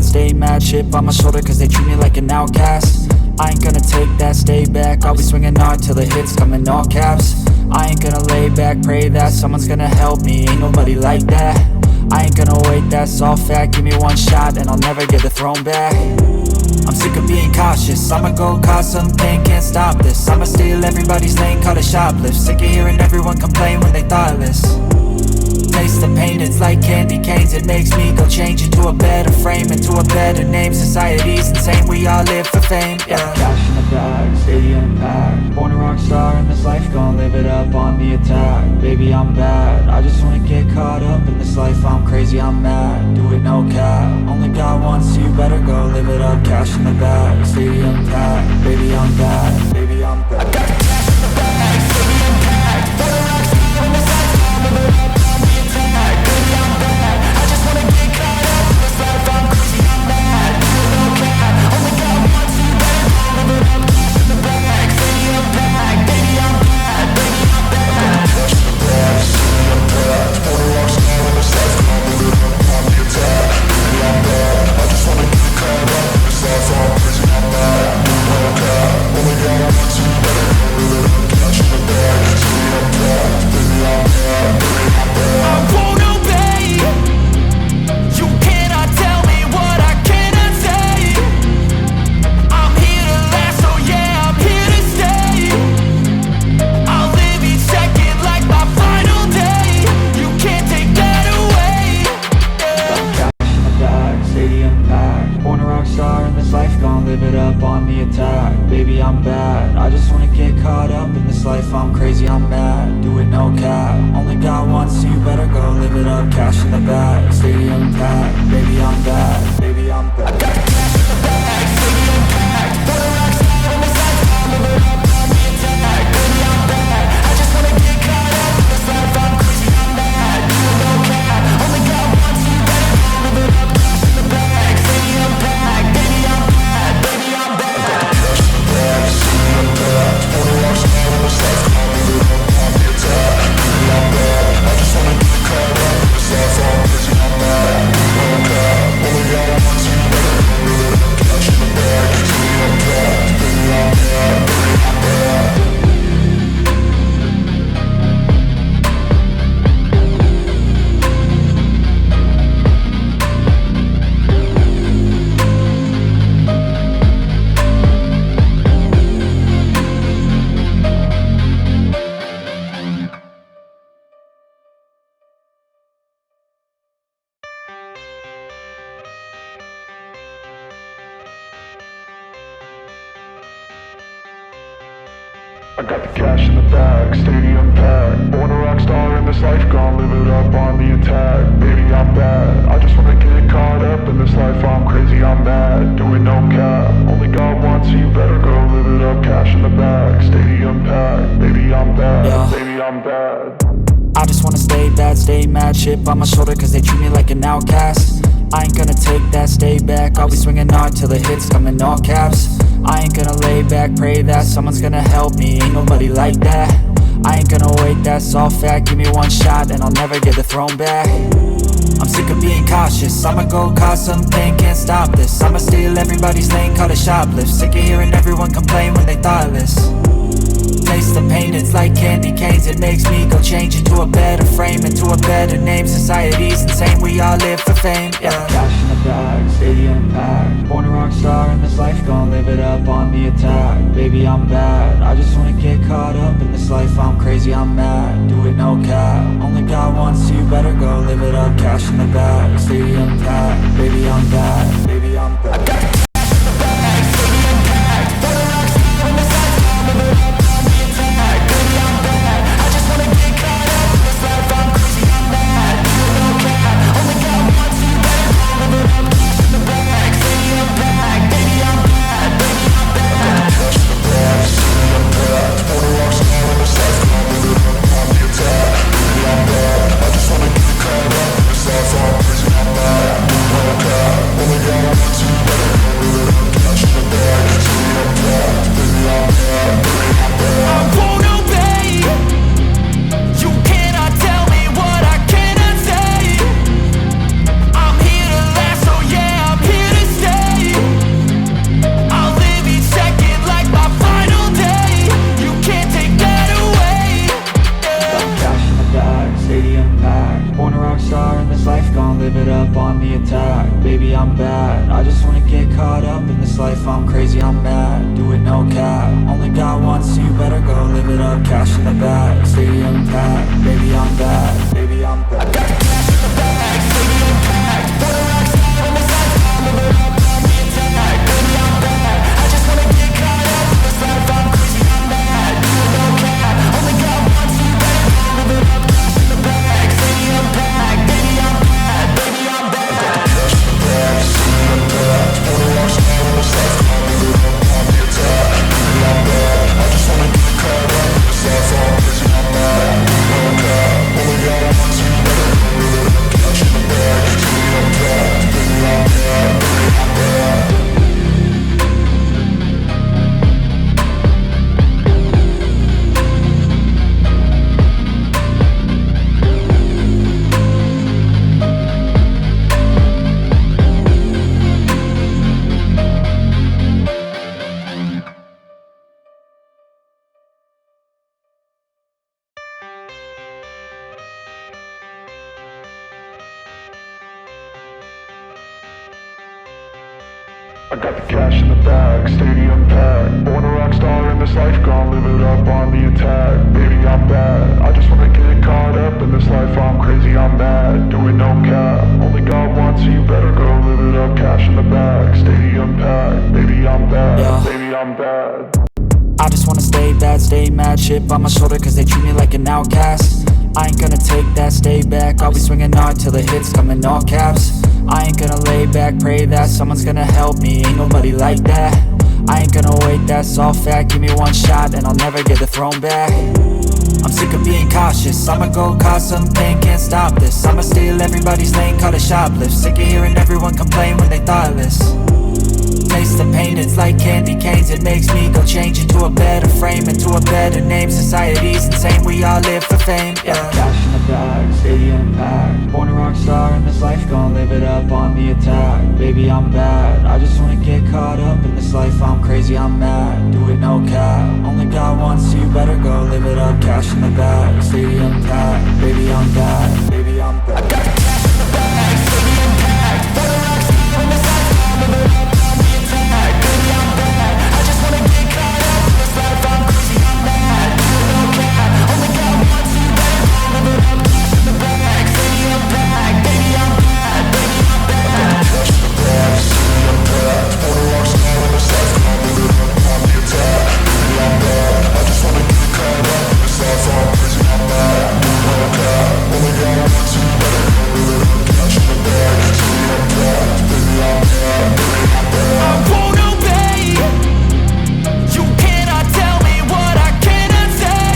stay mad, chip on my shoulder cause they treat me like an outcast. I ain't gonna take that, stay back, I'll be swinging hard till the hits come in all caps. I ain't gonna lay back, pray that someone's gonna help me, ain't nobody like that. I ain't gonna wait, that's all fact, give me one shot and I'll never get the throne back. I'm sick of being cautious, I'ma go cause some pain, can't stop this. I'ma steal everybody's lane, call it shoplift. Sick of hearing everyone complain when they thoughtless. Taste the pain, it's like candy canes. It makes me go change into a better frame, into a better name. Society's insane, we all live for fame, yeah. Cash in the bag, stadium packed. Born a rock star in this life, gon' live it up on the attack. Baby, I'm bad, I just wanna get caught up in this life. I'm crazy, I'm mad, do it no cap. Only got one, so you better go live it up. Cash in the bag, stadium packed. Baby, I'm bad, baby, I'm bad. I got the cash in the bag, stadium packed. Born a rock star in this life, gon' live it up on the attack. Baby, I'm bad, I just wanna get caught up in this life. I'm crazy, I'm mad, do it no cap. Only got one, so you better go live it up. Cash in the bag, stadium packed. Baby, I'm bad, baby, I'm bad. Cash in the bag, stadium packed. Born a rock star in this life, gon' live it up on the attack. Baby, I'm bad, I just wanna get caught up in this life. I'm crazy, I'm mad, do it no cap. Only got one, so you better go live it up. Cash in the bag, stadium packed. Baby, I'm bad, baby, I'm bad. I won't obey. You cannot tell me what I cannot say. I'm here to last, so yeah, I'm here to stay. I'll live each second like my final day. You can't take that away. Cash in the bag, stadium packed. Born a rock star in this life, gon' live it up on the attack. Baby, I'm bad, I just wanna get caught up in this life. I'm crazy, I'm mad, do it no cap. Only got one, so you better go live it up. Cash in the bag, stadium packed. Baby, I'm bad, baby, I'm bad. I got the cash in the bag, stadium packed. Born a rock star in this life, gon' live it up on the attack. Baby, I'm bad, I just wanna get caught up in this life. I'm crazy, I'm mad, do it no cap. Only got one, so you better go live it up. Cash in the bag, stadium packed. Baby, I'm bad, baby, I'm bad. I got the cash in the bag, stadium packed. Born a rock star in this life, gon' live it up on the attack. Baby, I'm bad, I just wanna get caught up in this life. I'm crazy, I'm mad, do it no cap. Only got one, so you better go live it up. Cash in the bag, stadium packed. Baby, I'm bad, baby, I'm bad. I got the cash in the bag, stadium packed. Born a rock star in this life, gon' live it up on the attack. Baby, I'm bad, I just wanna get caught up in this life. I'm crazy, I'm mad, do it no cap. Only got one, so you better go live it up. Cash in the bag, stadium packed. Baby, I'm bad, yeah. Baby, I'm bad. I just wanna stay bad, stay mad, chip on my shoulder cause they treat me like an outcast. I ain't gonna take that, stay back, I'll be swinging hard till the hits come in all caps. I ain't gonna lay back, pray that someone's gonna help me, ain't nobody like that. I ain't gonna wait, that's all fact, give me one shot and I'll never get the throne back. I'm sick of being cautious, I'ma go cause some pain, can't stop this. I'ma steal everybody's lane, call it shoplift. Sick of hearing everyone complain when they thoughtless. Taste the pain, it's like candy canes. It makes me go change into a better frame, into a better name. Society's insane, we all live for fame, yeah. Cash in the bag, stadium packed. Born a rock star in this life, gon' live it up on the attack. Baby, I'm bad, I just wanna get caught up in this life. I'm crazy, I'm mad, do it no cap. Only got one, so you better go live it up. Cash in the bag, stadium packed. Baby, I'm bad, baby, I'm bad. I got the cash in the bag, stadium packed. Born a rock star in this life, gon' live it up on the attack. Baby, I'm bad, I just wanna get caught up in this life. I'm crazy, I'm mad, do it no cap. Only got one, so you better go live it up. Cash in the bag, stadium packed. Baby, I'm bad, baby, I'm bad. I got the cash in the bag, stadium packed. Born a rock star in this life, gon' live it up on the attack. Baby, I'm bad, I just wanna get caught up in this life. I'm crazy, I'm mad, do it no cap. Only got one, so you better go live it up on the attack. Baby, I'm bad, I just wanna get caught up in this life. I'm crazy, I'm mad, do it no cap. Only got one, so you better go live it up. Cash in the bag, stadium packed. Baby, I'm bad, baby, I'm bad. I got the cash in the bag, stadium packed. For the rocks out in this life, I'm live it up on the attack. Baby, I'm bad, I just wanna get caught up in this life. I'm crazy, I'm mad, do it no cap. Only got one, so you better go live it up. Cash in the bag, stadium packed. Baby, I'm bad, baby, I'm bad. I got the cash in the bag, stadium packed. For the rocks out in this life, I'm live it up on the attack. Baby, I'm bad, I just wanna get caught up in this life. I'm crazy, I'm mad, do it no cap. Only got one, so you better go live it up. Cash in the bag, stadium packed. Baby, I'm bad, baby, I'm bad. I got the cash in the bag, stadium packed. Born a rock star in this life, gon' live it up on the attack. Baby, I'm bad, I just wanna get caught up in this life. I'm crazy, I'm mad, do it no cap. Only got one, so you better go live it up. Cash in the bag, stadium packed. Baby, I'm bad, baby, I'm bad. I just wanna stay bad, stay mad. Chip on my shoulder cause they treat me like an outcast. I ain't gonna take that, stay back. I'll be swinging hard till the hits come in all caps. I ain't gonna lay back, pray that someone's gonna help me. Ain't nobody like that. I ain't gonna wait, that's all fact. Give me one shot and I'll never get the throne back. I'm sick of being cautious, I'ma go cause something, can't stop this. I'ma steal everybody's lane, call it shoplift. Sick of hearing everyone complain when they thoughtless. Taste the pain, it's like candy canes. It makes me go change into a better frame, into a better name. Society's insane, we all live for fame, yeah. Cash in the bag, stadium packed. Born a rock star in this life, gon' live it up on the attack. Baby, I'm bad, I just wanna get caught up in this life. I'm crazy, I'm mad, do it no cap. Only got one, so you better go live it up. Cash in the bag, stadium packed. Baby, I'm bad, baby, I'm bad. I got the cash in the bag, stadium packed. Born a rock star in this life, gon' live it up. Baby, I'm bad, I just wanna get caught up in this life. I'm crazy, I'm mad, do it no cap. Only got one, so you better go live it up. Cash in the bag, stadium packed. Baby, I'm bad, baby, I'm bad. I got the cash in the bag, stadium packed. For the rocks out in this life, gon' live it up on the attack. Baby, I'm bad, I just wanna get caught up in this life. I'm crazy, I'm mad, do it no cap. Only got one, so you better go live it up. Cash in the bag, stadium packed. Baby, I'm bad, baby, I'm bad. I won't obey. You cannot tell me what I cannot say.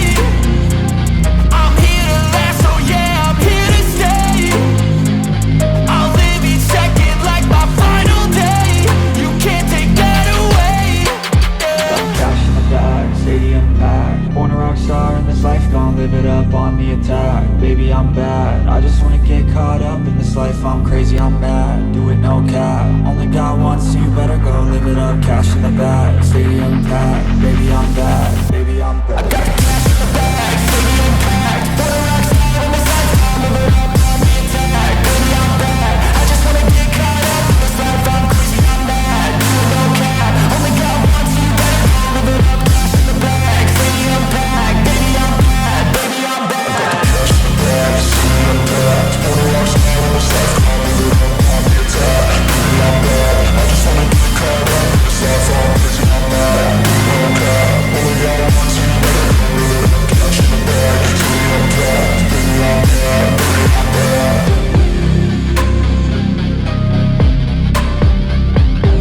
I'm here to last, so yeah, I'm here to stay. I'll live each second like my final day. You can't take that away, yeah. Cash in the bag, stadium packed. Born a rock star in this life, gon' live it up on the attack. Baby, I'm bad, I just wanna get caught up in this life. I'm crazy, I'm mad, do it no cap. Only got one, so you better go live it up. Cash in the bag, stadium packed. Baby, I'm bad, baby, I'm bad. I got the cash in the bag, stadium packed. For the rocks out in this life, gon' live it up on the attack. Baby, I'm bad, I just wanna get caught up in this life. I'm crazy, I'm mad, do it no cap. Only got one, so you better go live it up. Cash in the bag, stadium packed. Baby, I'm bad, baby, I'm bad. I got the cash in the bag, stadium packed. For the rocks out in this life, gon' live it up on the attack. Baby, I'm bad, I just wanna get caught up in this life. I'm crazy, I'm mad, do it no cap. Only got one, so you better go live it up. Cash in the bag, stadium packed. Baby, I'm bad, baby, I'm bad.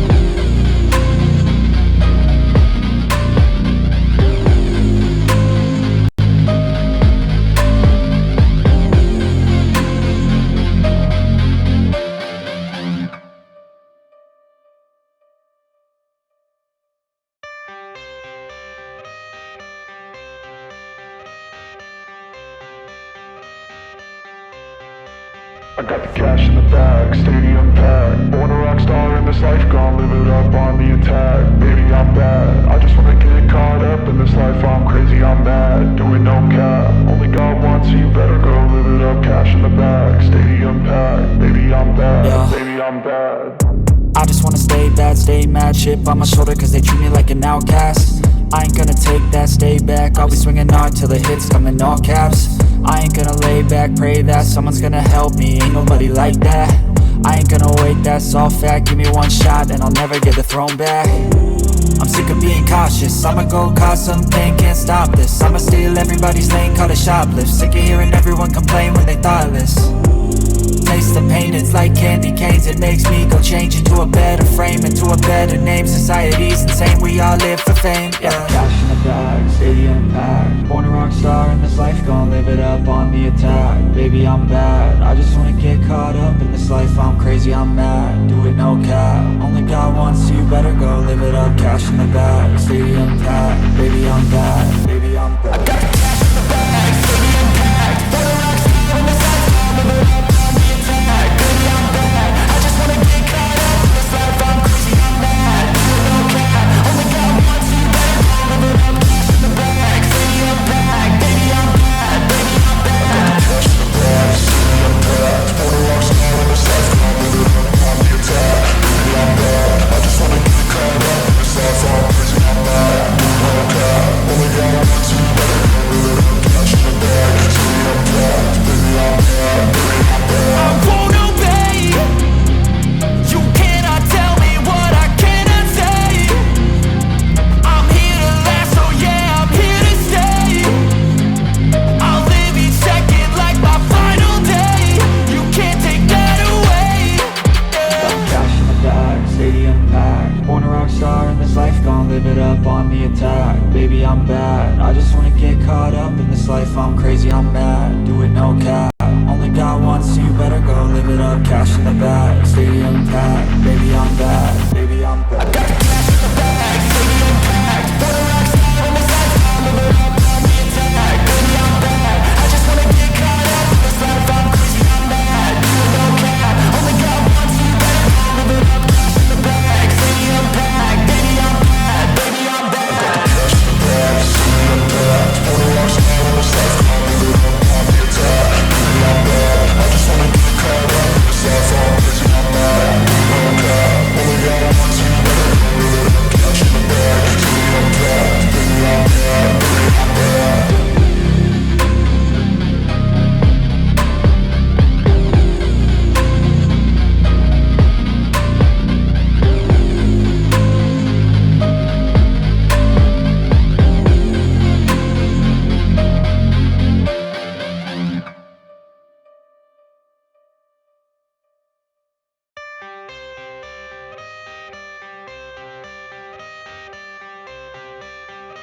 I got the cash in the bag, stadium packed. Born a rock star in this life, gon' live it up on the attack. Baby, I'm bad, I just wanna get caught up in this life. I'm crazy, I'm mad, do it no cap. Only got one, so you better go live it up. Cash in the bag, stadium packed. Baby, I'm bad, stay mad, chip on my shoulder cause they treat me like an outcast. I ain't gonna take that, stay back, I'll be swinging hard till the hits come in all caps. I ain't gonna lay back, pray that someone's gonna help me, ain't nobody like that. I ain't gonna wait, that's all fact, give me one shot and I'll never get the throne back. I'm sick of being cautious, I'ma go cause some pain, can't stop this. I'ma steal everybody's lane, call it shoplift. Sick of hearing everyone complain when they thoughtless. Taste the pain, it's like candy canes. It makes me go change into a better frame, into a better name. Society's insane, we all live for fame, yeah. Cash in the bag, stadium packed. Born a rock star in this life, gon' live it up on the attack. Baby, I'm bad, I just wanna get caught up in this life. I'm crazy, I'm mad, do it no cap. Only got one, so you better go live it up. Cash in the bag, stadium packed. Baby, I'm bad, baby, I'm bad. I got the cash in the bag, stadium packed. Born a rock star in this life, gon' live it up on the attack. Baby, I'm bad, I just wanna get caught up in this life. I'm crazy, I'm mad, do it no cap. Only got one, so you better go live it up. Cash in the bag, stadium packed. Baby, I'm bad, baby, I'm bad. Cash in the bag, stadium packed. Born a rock star in this life, gon' live it up on the attack. Baby, I'm bad, I just wanna get caught up in this life. I'm crazy, I'm mad, do it no cap. Only got one, so you better go live it up. Cash in the bag, stadium packed. Baby, I'm bad, baby, I'm bad. I won't obey. You cannot tell me what I cannot say. I'm here to last, so yeah, I'm here to stay. I'll live each second like my final day. You can't take that away, yeah. Cash in the bag, stadium packed. Born a rock star in this life, gon' live it up on the attack. Baby, I'm bad, I just wanna get caught up in this life. I'm crazy, I'm mad, do it no cap. Only got one, so you better go live it up. Cash in the bag, stadium packed. Baby, I'm bad, baby, I'm bad. I got the cash in the bag, stadium packed. Born a rock star in this life, gon' live it up on the attack. Baby, I'm bad, I just wanna get caught up in this life. I'm crazy, I'm mad, do it no cap. Only got one, so you better go live it up. Cash in the bag, stadium packed. Baby, I'm bad, baby, I'm bad. I got the cash in the bag, stadium packed. Born a rock star in this life, gon' live it up on the attack. Baby, I'm bad, I just wanna get caught up in this life. I'm crazy, I'm mad, do it no cap. Only got one, so you better go live it up. Cash in the bag, stadium packed. Baby, I'm bad, baby, I'm bad.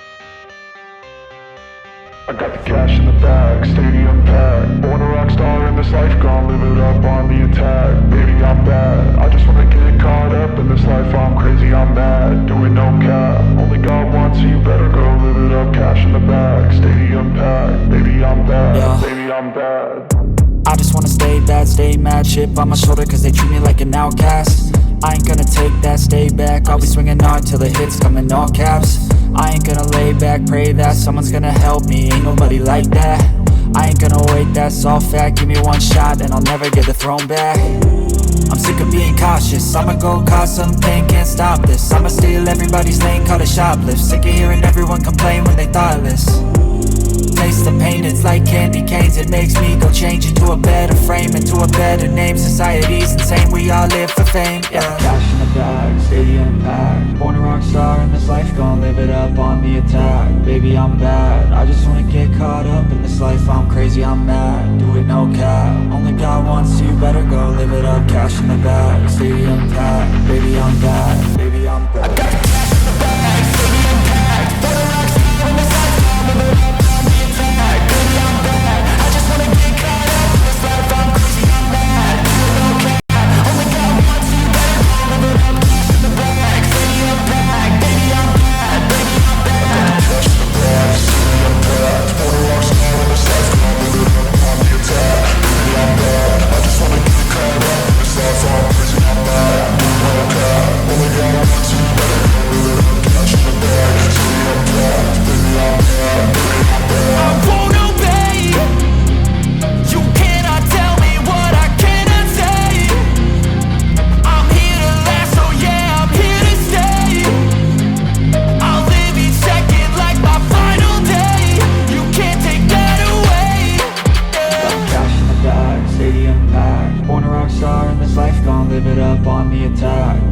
I got the cash in the bag, stadium packed. Born a rock star in this life, gon' live it up on the attack. Baby, I'm bad, I just wanna get caught up in this life. I'm crazy, I'm mad, do it no cap. Only got one, so you better go live it up. Cash in the bag, stadium packed. Baby, I'm bad, yeah. Baby, I'm bad. I just wanna stay bad, stay mad, chip on my shoulder cause they treat me like an outcast. I ain't gonna take that, stay back, I'll be swinging hard till the hits come in all caps. I ain't gonna lay back, pray that someone's gonna help me, ain't nobody like that. I ain't gonna wait, that's all fact, give me one shot and I'll never get the throne back. I'm sick of being cautious, I'ma go cause some pain, can't stop this. I'ma steal everybody's lane, call it shoplift. Sick of hearing everyone complain when they thoughtless. Taste the pain, it's like candy canes. It makes me go change into a better frame, into a better name. Society's insane, we all live for fame, yeah. Cash in the bag, stadium packed. Born a rock star in this life, gon' live it up on the attack. Baby, I'm bad, I just wanna get caught up in this life. I'm crazy, I'm mad, do it no cap. Only got one, so you better go live it up. Cash in the bag, stadium packed. Baby, I'm bad, baby, I'm bad. I got the cash in the bag, stadium packed. Born a rock star in this life, gon' live it up on the attack. Baby, I'm bad, I just wanna get caught up in this life. I'm crazy, I'm mad, do it no cap. Only got one, so you better go live it up. Cash in the bag, stadium packed. Baby, I'm bad, baby, I'm bad. Cash in the bag, stadium packed. Born a rock star in this life, gon' live it up on the attack. Baby, I'm bad, I just wanna get caught up in this life. I'm crazy, I'm mad, do it no cap. Only got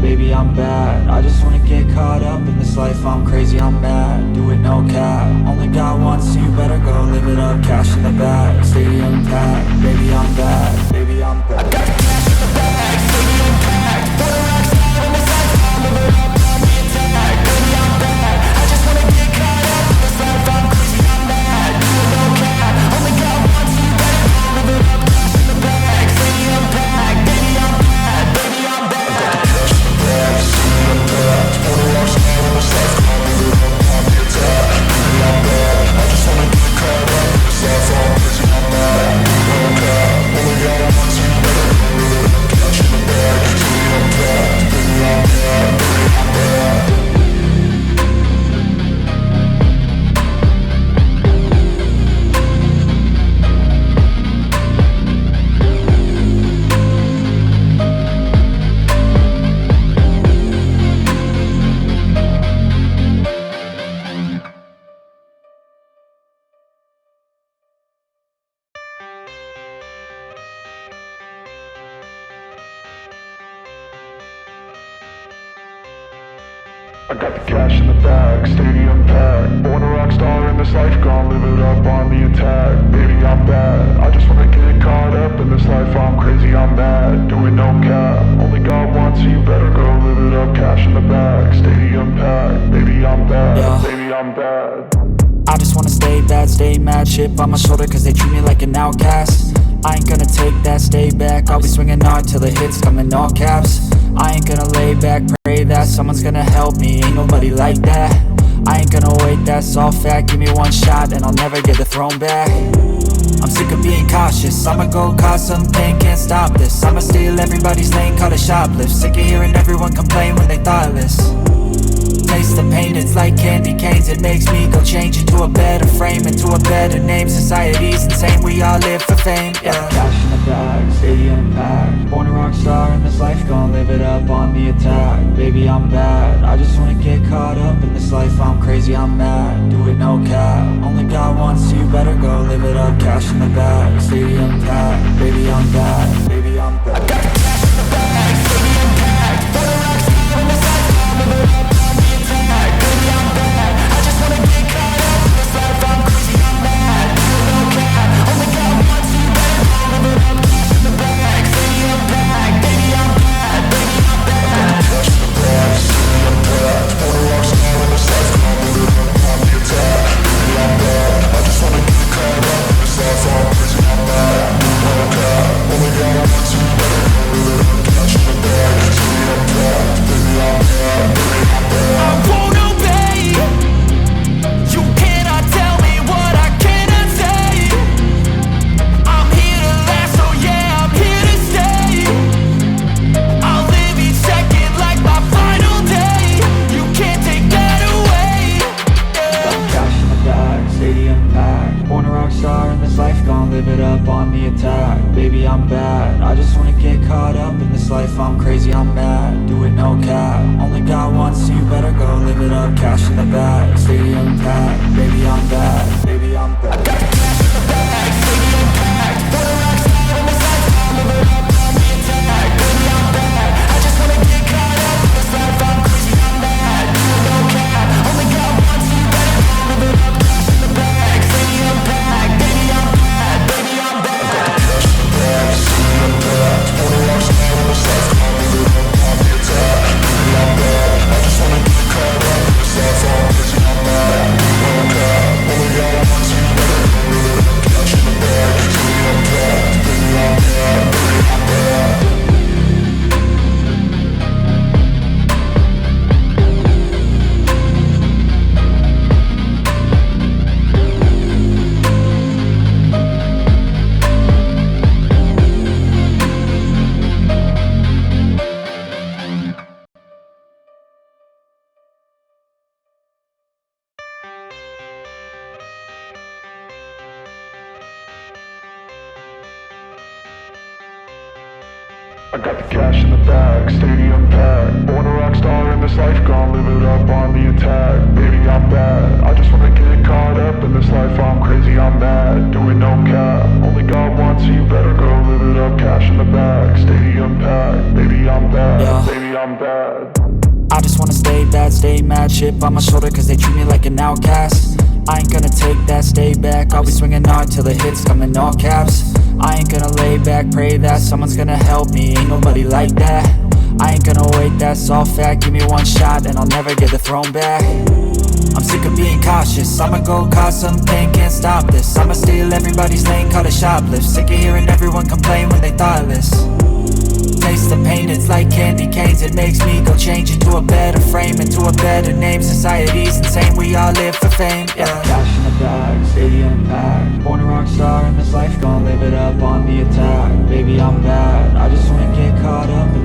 baby I'm bad. I just wanna get caught up in this life, I'm crazy, I'm mad. Do it no cap, only got one, so you better go live it up. Cash in the bag, stadium packed, baby I'm bad, baby I'm bad. I got the cash in the bag, stadium packed. For the rocks out in this life, I'll live it up on the attack, baby I'm bad. I just wanna get caught up in this life, I'm crazy, I'm mad. Do it no cap, only got one, so you better go live it up. Cash in the bag, stadium packed, baby I'm bad, baby I'm bad. I got the cash in the bag, stadium packed. For the rocks out in this life, I'll live it up on the attack, baby I'm bad. I just wanna get caught up in this life, I'm crazy, I'm mad. Do it no cap, only got one, so you better go live it up. Cash in the bag, stadium packed, baby I'm bad, baby I'm bad. I got the cash in the bag, stadium packed. Born a rock star in this life, gonna live it up on the attack. Baby, I'm bad. I just wanna get caught up in this life, I'm crazy, I'm mad. Do it no cap, only got one, so you better go live it up. Cash in the bag, stadium packed. Baby, I'm bad, yeah. Baby, I'm bad. I just wanna stay bad, stay mad, chip on my shoulder cause they treat me like an outcast. I ain't gonna take that, stay back, I'll be swinging hard till the hits come in all caps. I ain't gonna lay back, pray that someone's gonna help me, ain't nobody like that. I ain't gonna wait, that's all fact, give me one shot and I'll never get the throne back. I'm sick of being cautious, I'ma go cause something, can't stop this. I'ma steal everybody's lane, call it shoplift. Sick of hearing everyone complain when they thoughtless. Taste the pain, it's like candy canes. It makes me go change into a better frame, into a better name. Society's insane, we all live for fame, yeah. Cash in the bag, stadium packed. Born a rock star in this life, gonna live it up on the attack. Baby, I'm bad, I just wanna get caught up in this life, I'm crazy, I'm mad. Do it no cap, only got one, so you better go live it up. Cash in the bag, stadium packed. Baby, I'm bad, baby, I'm bad. I got the cash in the bag, stadium packed. Born a rock star in this life, gonna live it up. I got the cash in the bag, stadium packed. Born a rock star in this life, gonna live it up on the attack. Baby, I'm bad, I just wanna get caught up in this life, I'm crazy, I'm mad. Do it no cap, only got one, so you better go live it up. Cash in the bag, stadium packed. Baby, I'm bad, baby, I'm bad. chip on my shoulder cause they treat me like an outcast. I ain't gonna take that, stay back, I'll be swinging hard till the hits come in all caps. I ain't gonna lay back, pray that someone's gonna help me, ain't nobody like that. I ain't gonna wait, that's all fact, give me one shot and I'll never get the throne back. I'm sick of being cautious, I'ma go cause some pain, can't stop this. I'ma steal everybody's lane, call it shoplift. Sick of hearing everyone complain when they thoughtless. Taste the pain, it's like candy canes. It makes me go change into a better frame, into a better name. Society's insane, we all live for fame, yeah. Cash in the bag, stadium packed. Born a rock star in this life, gon' live it up on the attack. Baby, I'm bad, I just wanna get caught up